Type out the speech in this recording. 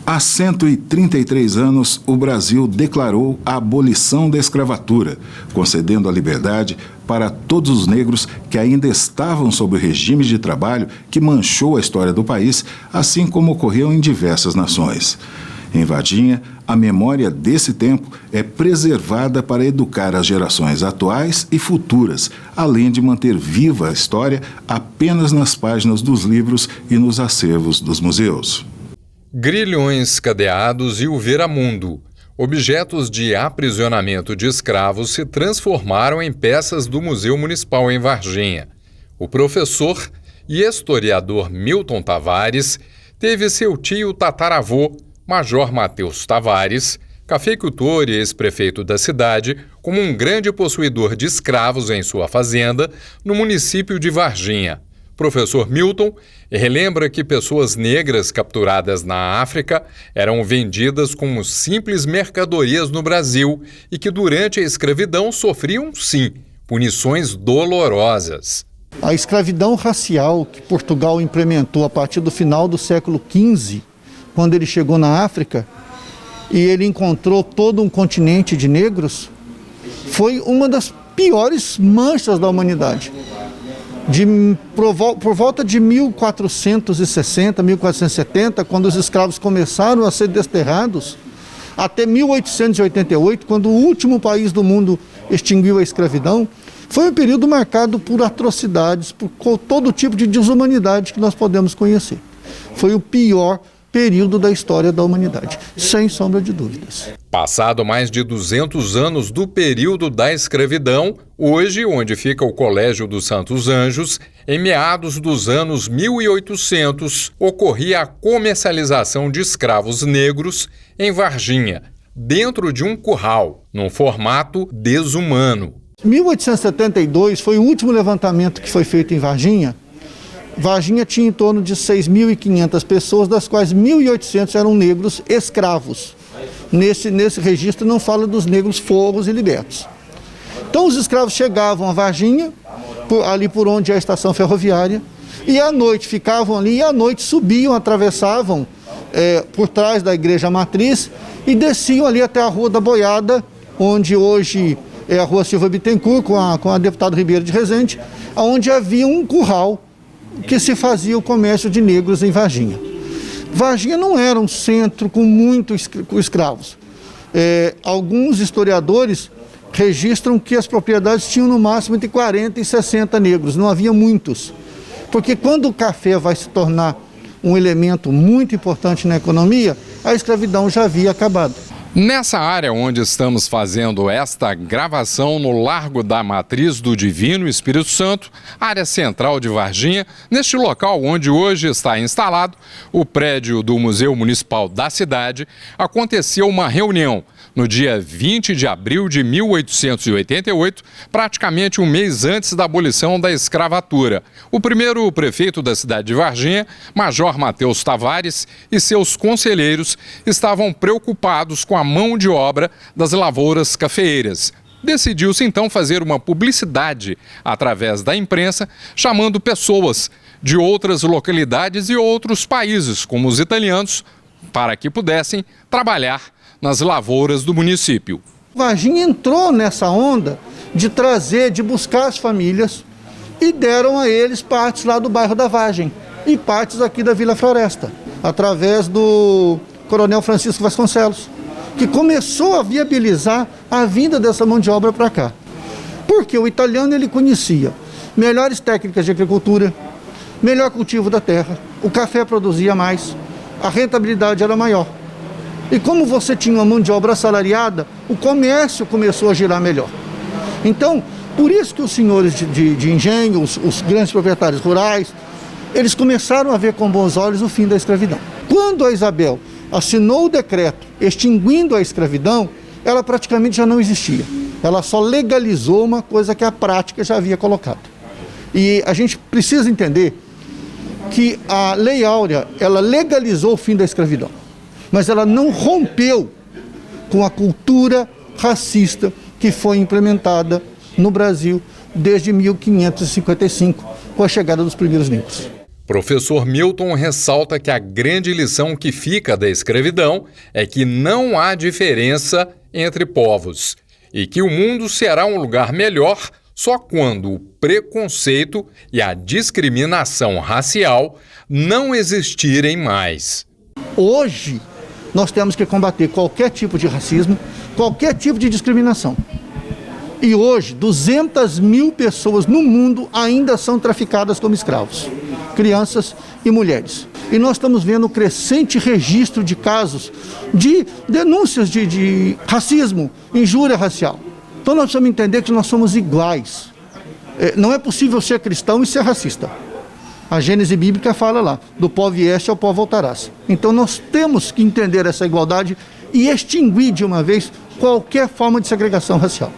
Há 133 anos, o Brasil declarou a abolição da escravatura, concedendo a liberdade para todos os negros que ainda estavam sob o regime de trabalho que manchou a história do país, assim como ocorreu em diversas nações. Em Varginha, a memória desse tempo é preservada para educar as gerações atuais e futuras, além de manter viva a história apenas nas páginas dos livros e nos acervos dos museus. Grilhões cadeados e o viramundo, objetos de aprisionamento de escravos, se transformaram em peças do Museu Municipal em Varginha. O professor e historiador Milton Tavares teve seu tio tataravô, Major Mateus Tavares, cafeicultor e ex-prefeito da cidade, como um grande possuidor de escravos em sua fazenda no município de Varginha. Professor Milton relembra que pessoas negras capturadas na África eram vendidas como simples mercadorias no Brasil e que durante a escravidão sofriam, sim, punições dolorosas. A escravidão racial que Portugal implementou a partir do final do século XV, quando ele chegou na África e ele encontrou todo um continente de negros, foi uma das piores manchas da humanidade. Por volta de 1460, 1470, quando os escravos começaram a ser desterrados, até 1888, quando o último país do mundo extinguiu a escravidão, foi um período marcado por atrocidades, por todo tipo de desumanidade que nós podemos conhecer. Foi o pior período da história da humanidade, sem sombra de dúvidas. Passado mais de 200 anos do período da escravidão, hoje, onde fica o Colégio dos Santos Anjos, em meados dos anos 1800, ocorria a comercialização de escravos negros em Varginha, dentro de um curral, num formato desumano. 1872 foi o último levantamento que foi feito em Varginha. Varginha tinha em torno de 6.500 pessoas, das quais 1.800 eram negros escravos. Nesse registro não fala dos negros forros e libertos. Então os escravos chegavam a Varginha, ali por onde é a estação ferroviária, e à noite ficavam ali, e à noite subiam, atravessavam por trás da igreja matriz e desciam ali até a Rua da Boiada, onde hoje é a Rua Silva Bittencourt, com a deputada Ribeiro de Rezende, onde havia um curral que se fazia o comércio de negros em Varginha. Varginha não era um centro com muitos escravos. Alguns historiadores registram que as propriedades tinham no máximo entre 40 e 60 negros, não havia muitos. Porque quando o café vai se tornar um elemento muito importante na economia, a escravidão já havia acabado. Nessa área onde estamos fazendo esta gravação, no Largo da Matriz do Divino Espírito Santo, área central de Varginha, neste local onde hoje está instalado o prédio do Museu Municipal da cidade, aconteceu uma reunião no dia 20 de abril de 1888, praticamente um mês antes da abolição da escravatura. O primeiro prefeito da cidade de Varginha, Major Mateus Tavares, e seus conselheiros estavam preocupados com a mão de obra das lavouras cafeeiras. Decidiu-se então fazer uma publicidade através da imprensa, chamando pessoas de outras localidades e outros países, como os italianos, para que pudessem trabalhar nas lavouras do município. Varginha entrou nessa onda de trazer, de buscar as famílias e deram a eles partes lá do bairro da Vargem e partes aqui da Vila Floresta, através do Coronel Francisco Vasconcelos, que começou a viabilizar a vinda dessa mão de obra para cá. Porque o italiano ele conhecia melhores técnicas de agricultura, melhor cultivo da terra, o café produzia mais, a rentabilidade era maior. E como você tinha uma mão de obra assalariada, o comércio começou a girar melhor. Então, por isso que os senhores de engenho, os grandes proprietários rurais, eles começaram a ver com bons olhos o fim da escravidão. Quando a Isabel assinou o decreto extinguindo a escravidão, ela praticamente já não existia. Ela só legalizou uma coisa que a prática já havia colocado. E a gente precisa entender que a Lei Áurea, ela legalizou o fim da escravidão, mas ela não rompeu com a cultura racista que foi implementada no Brasil desde 1555, com a chegada dos primeiros negros. Professor Milton ressalta que a grande lição que fica da escravidão é que não há diferença entre povos e que o mundo será um lugar melhor só quando o preconceito e a discriminação racial não existirem mais. Hoje, nós temos que combater qualquer tipo de racismo, qualquer tipo de discriminação. E hoje, 200 mil pessoas no mundo ainda são traficadas como escravos, crianças e mulheres. E nós estamos vendo um crescente registro de casos de denúncias de racismo, injúria racial. Então nós precisamos entender que nós somos iguais. Não é possível ser cristão e ser racista. A Gênese bíblica fala lá, do pó vieste ao pó voltarás. Então nós temos que entender essa igualdade e extinguir de uma vez qualquer forma de segregação racial.